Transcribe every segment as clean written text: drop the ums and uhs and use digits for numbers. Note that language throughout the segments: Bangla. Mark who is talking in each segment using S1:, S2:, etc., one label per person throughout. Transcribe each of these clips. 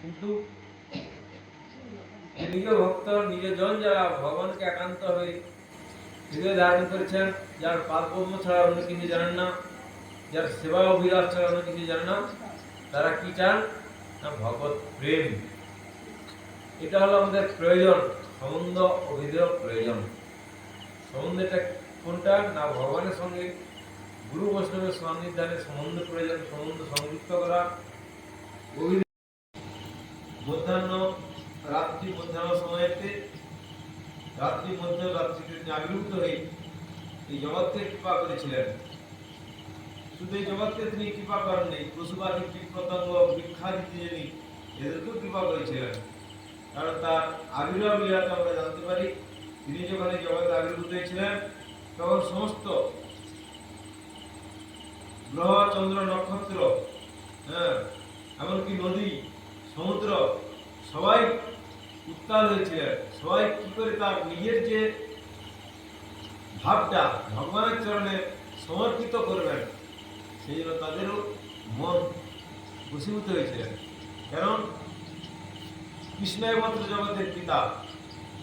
S1: কিন্তু নিজ ভক্ত নিজ জন যারা ভগবানকে একান্ত হয়ে হৃদয় ধারণ করেছেন, যার পাদপদ্ম ছাড়া অন্য কিছু জানেন না, যার সেবা অভিলাষ ছাড়া অন্য কিছু জানেন না, তারা কি চান না ভগবত প্রেম। এটা হলো আমাদের প্রয়োজন, সম্বন্ধ অভিধেয় প্রয়োজন। সম্বন্ধটা কোনটা না ভগবানের সঙ্গে গুরু বৈষ্ণবের সান্নিধ্যানের সম্বন্ধ প্রয়োজন, সম্বন্ধ সংযুক্ত করা। মধ্যাহ্ন রাত্রি মধ্যাহ্ন সময়তে রাত্রিতে তিনি আবির্ভূত হয়ে এই জগৎকে কৃপা করেছিলেন। শুধু এই জগৎকে তিনি কৃপা করেননি, পশুপাখি কীট পতঙ্গ বৃক্ষাদি যিনি এদেরকেও কৃপা করেছিলেন। কারণ তার আবির্ভাব লীলাতে আমরা জানতে পারি তিনি যখন এই জগতে আবির্ভূত হয়েছিলেন তখন সমস্ত গ্রহ চন্দ্র নক্ষত্র, এমনকি নদী সমুদ্র সবাই উত্তাল হয়েছিলেন। সবাই কি করে তার নিজের যে ভাবটা ভগবানের চরণে সমর্পিত করবেন সেই জন্য তাদেরও মন বশীভূত হয়েছিলেন। কারণ কৃষ্ণই মাত্র জগতের পিতা,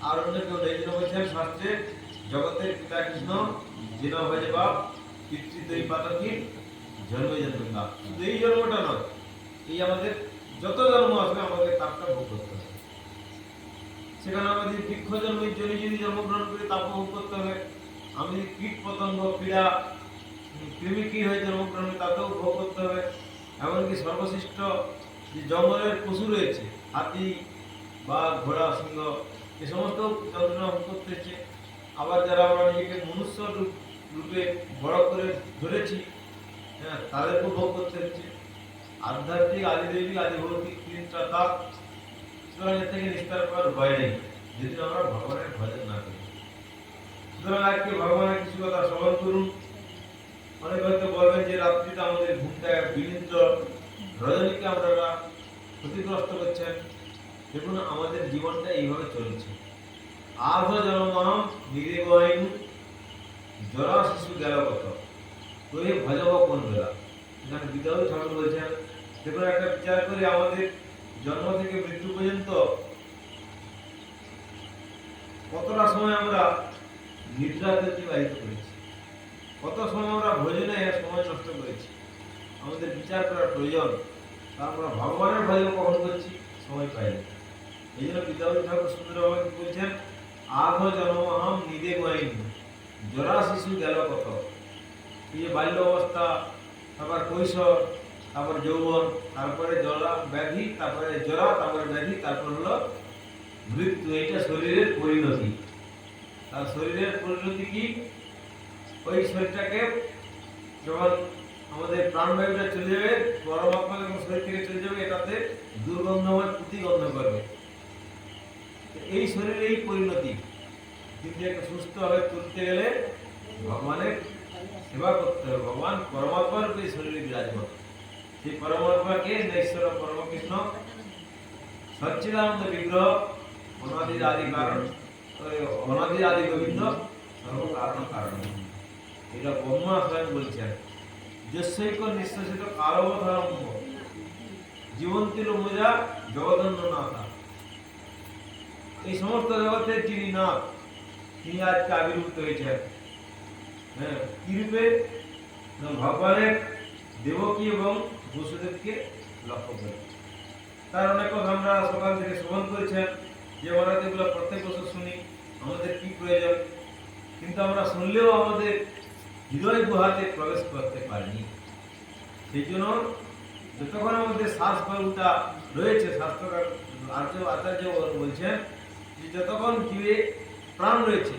S1: আর অন্য কেউ নেই। যেন বলছেন শাস্ত্রে জগতের পিতা কৃষ্ণ, যেন হয়ে বাপ পিতৃদয়ী পাতকীর জন্মে জন্মে। শুধু এই জন্মটা নয়, এই আমাদের যত জন্ম আসবে আমাদের তাপটা ভোগ করতে হবে। সেখানে আমাদের বৃক্ষ জন্মের জন্য যদি জন্মগ্রহণ করে তাপ ভোগ করতে হবে। আমি কীট পতঙ্গ পীড়া কৃমিকি হয়ে জন্মগ্রহণ করে তাতেও ভোগ করতে হবে। এমনকি সর্বশ্রেষ্ঠ যে জঙ্গলের পশু রয়েছে, হাতি বা ঘোড়া সিংহ, এ সমস্ত যন্ত্রণা ভোগ করতে হচ্ছে। আবার যারা আমরা নিজেকে মনুষ্য রূপে বড় করে ধরেছি, তাদেরকেও ভোগ করতে হচ্ছে। আধ্যাত্মিক আদিদৈবিক আদিভৌতিক তিনটা তাপ, সুতরাং এর থেকে নিস্তার করার ভয় নেই যদি আমরা ভগবানের ভজন না করি। সুতরাং আজকে ভগবানের কিছু কথা স্মরণ করুন। অনেক হয়তো বলবেন যে রাত্রিতে আমাদের ঘুমটা বিনিদ্র, রজনীকে আপনারা ক্ষতিগ্রস্ত করছেন। দেখুন আমাদের জীবনটা এইভাবে চলছে। আধ জনমনম নিরেবয়ন জরা শিশু গেল কত, তোরে ভজব কোন বেলা। এখানে বিদ্যাপতি ঠাকুর বলছেন, দেখুন একটা বিচার করে আমাদের জন্ম থেকে মৃত্যু পর্যন্ত কতটা সময় আমরা নিদ্রাতে অতিবাহিত করেছি, কত সময় আমরা ভোজনে সময় নষ্ট করেছি। আমাদের বিচার করার প্রয়োজন। আমরা ভগবানের ভজন কখন করছি, সময় পাই না। এই জন্য বিদ্যাপতি ঠাকুর সুন্দরভাবে বলছেন, আধ জনমহম নিদে গোয়াইন জরা শিশু গেল কত। এই যে বাল্য অবস্থা, তারপর কৈশোর, তারপর যৌবন, তারপরে জরা ব্যাধি, তারপরে জরা, তারপরে ব্যাধি, তারপর হলো মৃত্যু। এইটা শরীরের পরিণতি। আর শরীরের পরিণতি কি? ওই শরীরটাকে যখন আমাদের প্রাণবায়ুটা চলে যাবে, পরমাত্মা যখন শরীর থেকে চলে যাবে, এটাতে দুর্গন্ধময় প্রতিগন্ধ করবে। এই শরীরের এই পরিণতি কিন্তু একটা সুস্থভাবে তুলতে গেলে ভগবানের সেবা করতে হবে। ভগবান পরমাত্মার রূপে শরীরে বিরাজমান। সেই পরমাত্মাকে ঈশ্বর পরমকৃষ্ণ সচ্চিদানন্দ বিগ্রহ, অনাদির আদি কারণ, অনাদির আদি গোবিন্দ, সর্বকারণ কারণ। এটা ব্রহ্মা স্বয়ং বলছেন, যস্যৈক নিঃশ্বাসিত কারবধর্ম জীবন্তির মজা জগদন্ন নাথা। এই সমস্ত জগতের যিনি নাথ, তিনি আজকে আবির্ভূত হয়েছেন। কি রূপে? ভগবানের দেবকী এবং বসুদেবকে লক্ষ্য করে। তার অনেক কথা আমরা সকাল থেকে শ্রবণ করেছেন, যে আমরা এগুলো প্রত্যেক বছর শুনি, আমাদের কি প্রয়োজন, কিন্তু আমরা শুনলেও আমাদের হৃদয় গুহাতে প্রবেশ করতে পারিনি। সেই জন্য যতক্ষণ আমাদের শ্বাস বায়ুটা রয়েছে, শাস্ত্রকার আচার্য বলছেন যে যতক্ষণ জীবে প্রাণ রয়েছে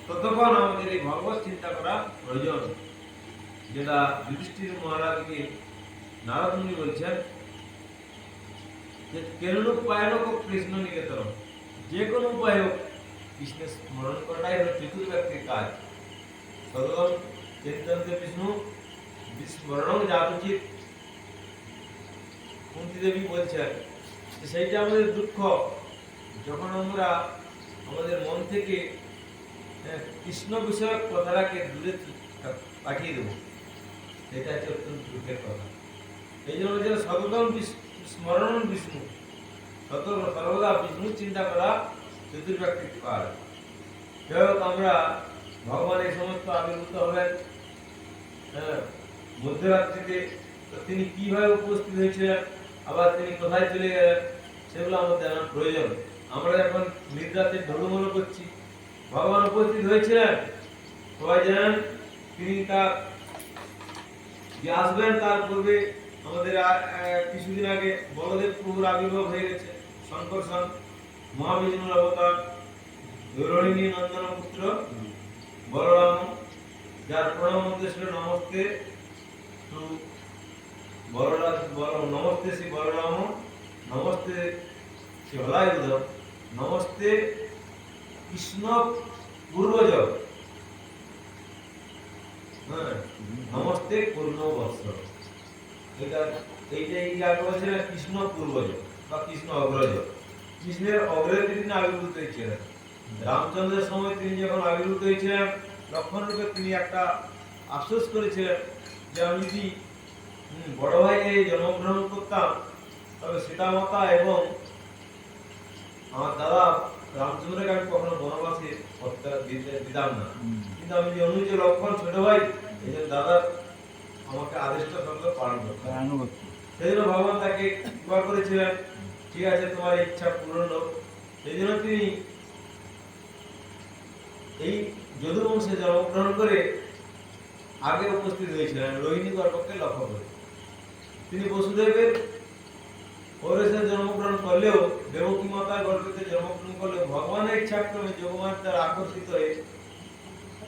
S1: ততক্ষণ আমাদের এই ভগবত চিন্তা করা প্রয়োজন। যেটা যুধিষ্ঠির মহারাজকে নারদ মুনি বলছেন যে কেরূপ উপায়ন কৃষ্ণ নিকেতন, যে কোনো উপায় হোক কৃষ্ণের স্মরণ করাটাই হলো চতুর ব্যক্তির কাজ। সদগম চিন্তন্তে বিষ্ণু বিস্মরণ জাত উচিত। কুন্তী দেবী বলছেন সেইটা আমাদের দুঃখ, যখন আমরা আমাদের মন থেকে কৃষ্ণ বিষয়ক কথাটাকে দূরে পাঠিয়ে দেবো, সেটা হচ্ছে অত্যন্ত দুঃখের কথা। এই জন্য যে সদগম স্মরণ বিষ্ণু, সর্বদা বিষ্ণু চিন্তা করা চতুর্ব্যক্তিত্ব কাজ। যাই হোক, আমরা ভগবান এই সমস্ত আবির্ভূত হবেন মধ্যরাত্রিতে, তো তিনি কিভাবে উপস্থিত হয়েছিলেন, আবার তিনি কোথায় চলে গেলেন, সেগুলো আমাদের জানার প্রয়োজন। আমরা এখন নিদ্রাতে ঢুলুমুলু করছি, ভগবান উপস্থিত হয়েছিলেন, সবাই জানেন। তিনি তার যে আসবেন তার পূর্বে আমাদের কিছুদিন আগে বলদেব প্রভুর আবির্ভাব হয়ে গেছে। শঙ্কর্ষণ মহাবিষ্ণুর অবতার, রোহিণী নন্দন পুত্র বলরাম, যার প্রণাম মন্ত্র ছিল নমস্তে টু বলরাম, নমস্তে শ্রী বলরাম, নমস্তে শ্রী হলায়ুধ, নমস্তে কৃষ্ণ পূর্বজ, নমস্তে পূর্ণ বৎসর। এইটা করেছিলেন কৃষ্ণ পূর্বজ বা কৃষ্ণ অগ্রজ। কৃষ্ণের অগ্রজে তিনি আবির্ভূত হয়েছিলেন। রামচন্দ্রের সময় তিনি যখন আবির্ভূত হয়েছিলেন, লক্ষণ রূপে তিনি একটা আফসোস করেছিলেন যে আমি যদি বড় ভাইকে জন্মগ্রহণ করতাম, তবে সীতা মাতা এবং আমার দাদা রামচন্দ্রকে আমি কখনো বনবাসে দিতাম না। কিন্তু আমি যে অনুজ লক্ষণ ছোট ভাই, এই জন্য দাদা আমাকে আদেশটা সঙ্গে পালন করতে, সেই জন্য ভগবান তাকে কৃপা করেছিলেন, ঠিক আছে তোমার ইচ্ছা পূরণ হোক। সেই জন্য তিনি এই যদুবংশে জন্মগ্রহণ করে আগে উপস্থিত হয়েছিলেন রোহিণী গর্ভকে লক্ষ্য করে। তিনি বসুদেবের পৌরেশে জন্মগ্রহণ করলেও, দেবকী মাতার গর্ভে জন্মগ্রহণ করলেও ভগবানের ইচ্ছাক্রমে যোগমায়া দ্বারা আকর্ষিত হয়ে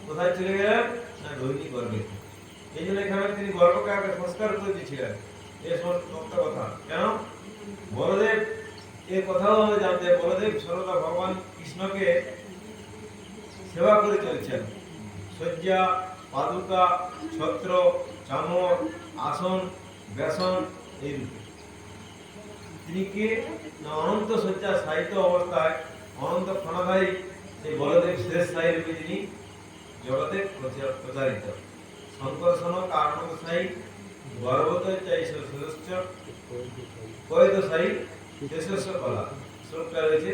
S1: কোথায় চলে গেলেন না রোহিণী গর্ভে। এই জন্য এখানে তিনি গর্ভকে আগে সংস্কার করে দিয়েছিলেন। এই সমস্ত কথা কেন বলদেব, এই কথাও আমরা জানতে, বলদেব সর্বদা ভগবান কৃষ্ণকে সেবা করে চলছেন। শয্যা, পাদুকা, ছত্র, চামর, আসন, বেসন, এই রূপে তিনি কে অনন্ত শয্যা সাহিত্য অবস্থায় অনন্ত ফণাধারী সেই বলদেব শেষ সাহি রূপে তিনি জগতে প্রচারিত। শঙ্কর্ষণ কারণসায়ী গর্ভত চাই সদস্য কয়ত সাহি শেষস্য কলা, শ্লোকটা রয়েছে।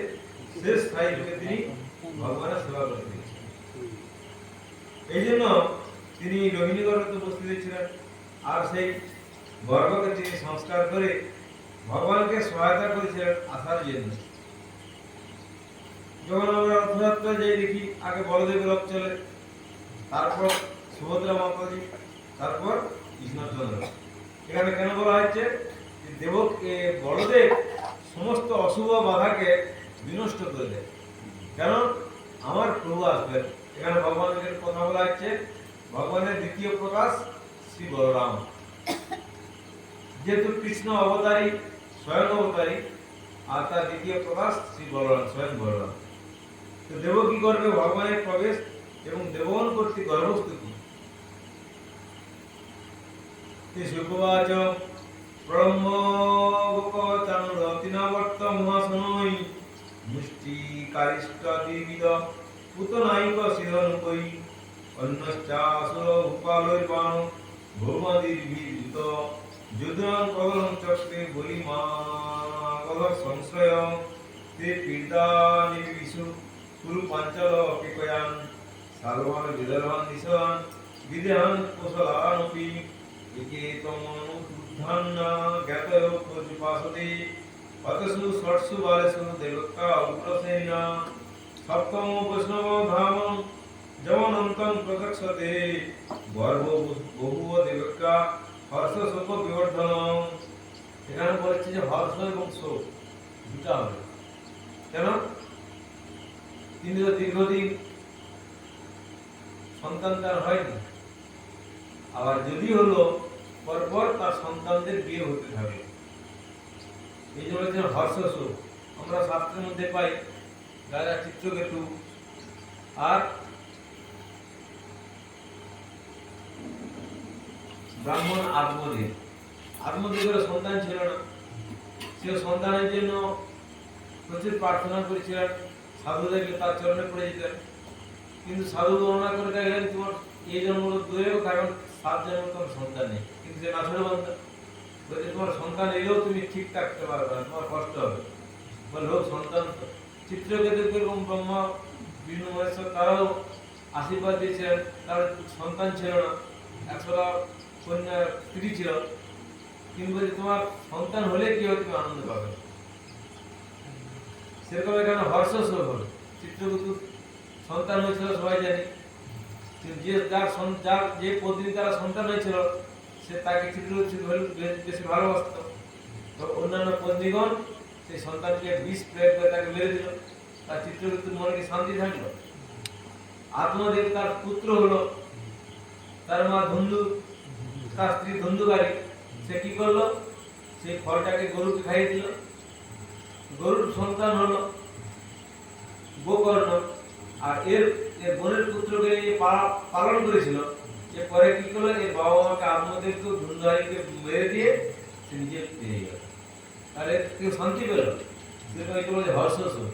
S1: শেষ সাহি রূপে তিনি ভগবানের সেবা করে দিয়েছেন। এই জন্য তিনি রোহিণী গর্ভে উপস্থিত হয়েছিলেন। আর সেই গর্ভকে তিনি সংস্কার করে ভগবানকে সহায়তা করেছিলেন আসার জন্য। যখন আমরা রথযাত্রা যাই দেখি, আগে বলদেবের রথ চলে, তারপর সুভদ্রা মাতাজি, তারপর কৃষ্ণচন্দ্র। এখানে কেন বলা হচ্ছে যে বলদেব সমস্ত অশুভ বাধাকে বিনষ্ট করে দেয়, কেন আমার প্রভু আসবেন। এখানে ভগবানের কথা বলা হচ্ছে, ভগবানের দ্বিতীয় প্রকাশ শ্রী বলরাম। যেহেতু কৃষ্ণ অবতারী, স্বয়ং অবতারী, আর তার দ্বিতীয় প্রকাশ শ্রী বলরাম, স্বয়ং বলরাম। তো দেবকী গর্ভে ভগবানের প্রবেশ এবং দেবগণ কর্তৃক গর্ভস্তুতি। শুকবাচ ব্রহ্মবকচানুরতিনাবর্ত মহাশনৈ মুষ্টি কারিষ্ট দ্বিবিদ পুতনাইক সিধনুকৈ অন্যশ্চাসুর ভূপালৈর্বাণ ভৌমাদির্বিদ্যুত যুদ্ধং কদলং চক্রে বলিমাগল সংশ্রয় তে পীড়া নিবিষু কুরু পাঞ্চল অপিকয়ান সার্বান বিদর্ভান দিশান বিদেহান কোশলানপি একে তমনুদ্ধান্না জ্ঞাতয় প্রতিপাসতে পতসু ষটসু বালেসু দেবকা উগ্রসেনা সপ্তম বৈষ্ণব ধাম যমনন্তং প্রদক্ষতে গর্ভ বহু দেবকা হর্ষ শোক বিবর্ধন। এখানে বলছে যে হর্ষ এবং শোক দুটা হবে। কেন? তিনি তো দীর্ঘদিন সন্তান তার হয়নি, আবার যদি হলো পরপর তার সন্তানদের বিয়ে হতে থাকে। এই যে বলছেন হর্ষ শোক, আমরা শাস্ত্রের মধ্যে পাই রাজা চিত্রকেতু আর ব্রাহ্মণ আত্মদেব। আত্মদেবের সন্তান ছিল না, সে সন্তানের জন্য প্রচুর প্রার্থনা করেছিলেন, সাধুদেরকে তার চরণে পড়ে যেতেন। কিন্তু সাধু গণনা করে দেখলেন তোমার এই জন্ম দূরেও, কারণ 7 জন্ম তোমার সন্তান নেই, কিন্তু সে নাছড়ে বান্ধব। বলছে তোমার সন্তান এলেও তুমি ঠিক থাকতে পারবে না, তোমার কষ্ট হবে। বলে হোক সন্তান। চিত্রকেতু এরকম ব্রহ্মা বিষ্ণু মহেশ্বর তারাও আশীর্বাদ দিয়েছিলেন, তার সন্তান ছিল না, 100টা কন্যা স্ত্রী ছিল, কিন্তু বলছে তোমার সন্তান হলে কি হয় তুমি আনন্দ পাবে। সেরকম এখানে হর্ষ শোক হল, চিত্রকেতু সন্তান হয়েছিল সবাই জানি, যে যার যে পত্নী দ্বারা সন্তান হয়েছিল সে তাকে চিত্রকেতু বেশি ভালোবাসত। তো অন্যান্য পত্নীগণ সেই সন্তানকে বিষ প্রয়োগ করে তাকে মেরে দিল, তার চিত্রকেতুর মনে কি শান্তি থাকলো? আত্মদেব তার পুত্র হলো, তার মা ধন্দু, তার স্ত্রী ধন্দুকারী, সে কি করলো? সেই ফলটাকে গরুকে খাইয়ে দিল, গরুর সন্তান হলো গোকর্ণ। আর এর বোনের পুত্রকে পালন করেছিল, যে পরে কি করলো, এর বাবা মাকে আত্মদেবকে ধন্দুকারীকে মেরে দিয়ে সে নিজে পেয়ে গেল। তাহলে কেউ শান্তি পেল, সেটা হর্ষ শোক।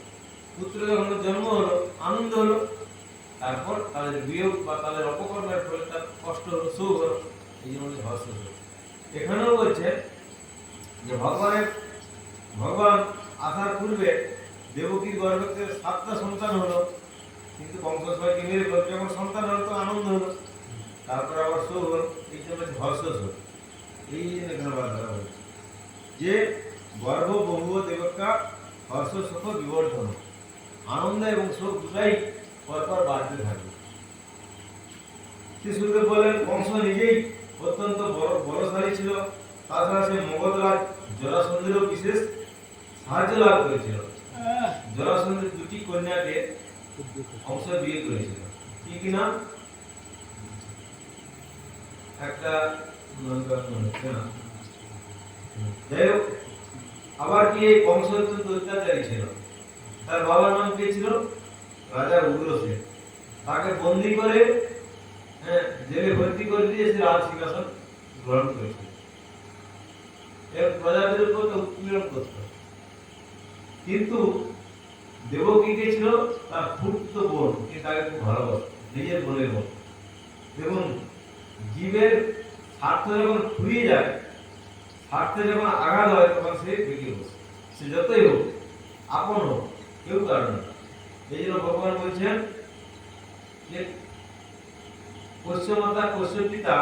S1: পুত্র যখন জন্ম হলো আনন্দ হলো, তারপর তাদের বিয়োগ বা তাদের অপকর্মের ফলে তার কষ্ট হলো, শোক হলো, এই জন্য হর্ষ শোক। এখানেও বলছে যে ভগবান আসার পূর্বে দেবকীর গর্ভে 7টা সন্তান হলো, কিন্তু কংস সবাইকে মেরে ফেলল। যখন সন্তান হলো তো আনন্দ হলো, তারপর আবার শোক হলো, এই জন্য হর্ষ শোক। এই জন্য এখানে বার্তা বলছে যে গর্ভ বহু দেবকা হর্ষ শোক বিবর্ধন, আনন্দ এবং শোক দুটাই পরপর বাড়তে থাকবে। শিশুকে বলেন কংস নিজেই অত্যন্ত বলশালী ছিল, তাছাড়া সে মগধরাজ জরাসন্ধেরও বিশেষ সাহায্য লাভ করেছিল। জরাসন্ধের 2টি কন্যাকে কংস বিয়ে করেছিল, কি কি নাম? একটা যাই হোক, আবার কি এই কংস অত্যন্ত অত্যাচারী ছিল। তার বাবার নাম কি ছিল? রাজা উগ্রসেন। তাকে বন্দী করে জেলে ভর্তি করে দিয়ে সে রাজ সিংহাসন গ্রহণ করেছিল এবং প্রজাদের উপর উৎপীড়ন করত। কিন্তু দেবকী কে ছিল তার ফুটতো বোন, কে তাকে খুব ভালোবাসত, নিজের বোনের বোন। দেখুন, জীবের স্বার্থ যখন ফুরিয়ে যায়, স্বার্থে যখন আঘাত হয়, তখন সে বেঁকে বসে, সে যতই হোক, আপন হোক, কেউ কারণ। এই জন্য ভগবান বলছেন যে পোষ্য মাতা পোষ্য পিতা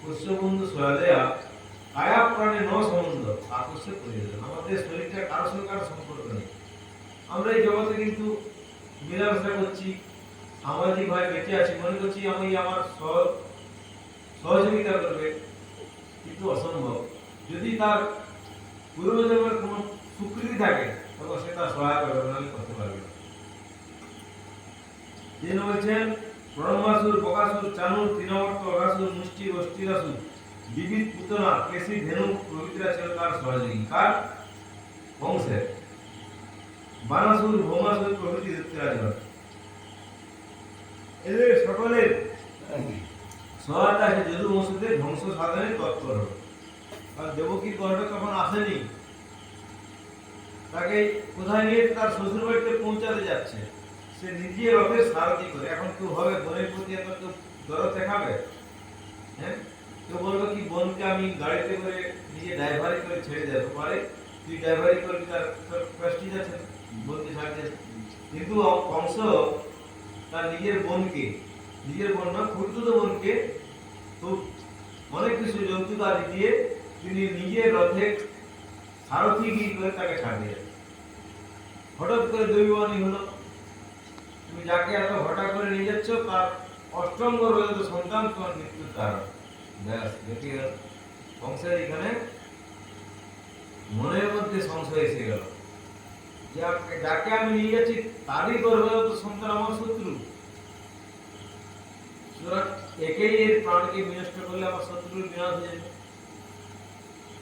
S1: পোষ্য বন্ধু সহাদেয়া কায়া প্রাণে ন সম্বন্ধ আকস্য প্রয়োজন। আমাদের শরীরটা কারোর সঙ্গে কারো সম্পর্ক নেই। আমরা এই জগতে কিন্তু মেলামেশা করছি, সামাজিক ভাবে বেঁচে আছি, মনে করছি আমি আমার সহযোগিতা করবে, কিন্তু অসম্ভব। যদি তার পূর্বজন্মের কোনো স্বীকৃতি থাকে তখন সে তার সহায়তা করতে পারবে না। যিনি বলছেন ব্রহ্মাসুর, বকাসুর, চানুর, তৃণবর্ত, অগাসুর, মুষ্টি, অষ্টিরাসুর, বিবিধ পুতনা, কেশি, ধেনু প্রভৃতিরা ছিল তার সহযোগী। কার? কংসের। বানাসুর, ভৌমাসুর প্রভৃতি দৈত্যরাজগণ, এদের সকলের সহায়তা সে যদু বংশদের ধ্বংস সাধনে তৎপর হল। কারণ দেবকীর গর্ভে তখন আসেনি, তাকে কোথায় নিয়ে তার শ্বশুর বাড়িতে পৌঁছাতে যাচ্ছে, সে নিজে রথের সারথি করে। এখন কেউ হবে বোনের প্রতি এত কেউ দরদ দেখাবে? হ্যাঁ, কেউ বলবে কি বোনকে আমি গাড়িতে করে নিজে ড্রাইভারি করে ছেড়ে দেবো, পারে তুই ড্রাইভারি করবি, তার প্রেস্টিজ আছে, বোনকে ছাড়তে। কিন্তু কংস তার নিজের বোনকে, নিজের বোন না খুঁড়তুতো বোনকে তো অনেক কিছু যৌতুক আদি দিয়ে তিনি নিজের রথে সারথি গিয়ে করে তাকে ছাড়িয়ে। হঠাৎ করে দৈবানী হলো, তুমি যাকে এত হঠাৎ করে নিয়ে যাচ্ছ তার অষ্টম গর্ভজাত সন্তান তোমার মৃত্যুর কারণ। ব্যাস, দেখি কংসের এখানে মনের মধ্যে সংশয় এসে গেল, যাকে আমি নিয়ে যাচ্ছি তারই গর্ভজাত সন্তান আমার শত্রু, সুতরাং একেই এর প্রাণকে বিনষ্ট করলে আমার শত্রুর বিনাশ হয়ে যাবে।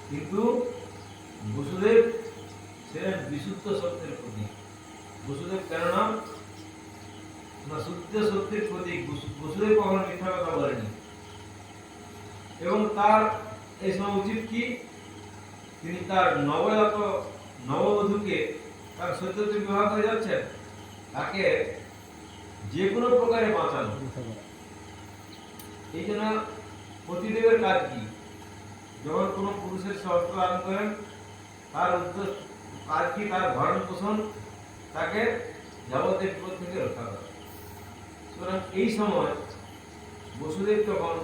S1: কিন্তু বসুদেব ছিলেন বিশুদ্ধ সত্যের প্রতীক। বসুদেব কেন নাম? না, শুদ্ধ সত্যের প্রতীক। বসুদেব কখনো মিথ্যা কথা বলেনি এবং তার এই সময় উচিত কি, তিনি তার নবজাত নববধূকে, তার সদ্যতে বিবাহ করে যাচ্ছেন, তাকে যে কোনো প্রকারে বাঁচানো। এই জন্য পতিদেবের কাজ কি? যখন কোনো পুরুষের সে অস্ত্র ধারণ করেন, তার উদ্দেশ্য কাজ কি? তার ভরণ পোষণ, তাকে যাবতীয় বিপদ থেকে রক্ষা করা। সুতরাং এই সময় বসুদেব তখন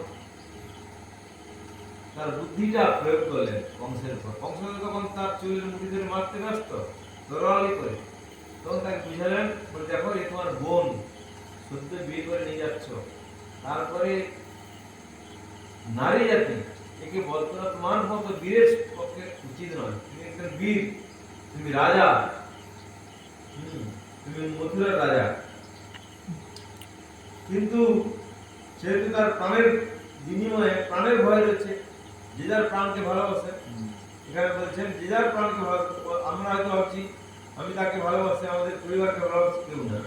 S1: তার বুদ্ধিটা প্রয়োগ করলেন কংসের উপর। কংস তখন তার চুলের মুঠি ধরে মারতে ব্যস্ত, দৌড়ালি করে। তখন তাকে বুঝালেন, বলে দেখো এ তোমার বোন, সদ্য বিয়ে করে নিয়ে যাচ্ছ, তারপরে নারী জাতি, একে বলতো না তোমার মতো বীরের পক্ষে উচিত নয়। তুমি একজন বীর, তুমি রাজা, তুমি মথুরার রাজা। কিন্তু যেহেতু তার প্রাণের বিনিময়ে প্রাণের ভয় রয়েছে, যে যার প্রাণকে ভালোবাসে, এখানে বলছেন যে যার প্রাণকে ভালোবাসে। আমরা হয়তো ভাবছি আমি তাকে ভালোবাসি, আমাদের পরিবারকে ভালোবাসি, কেউ না।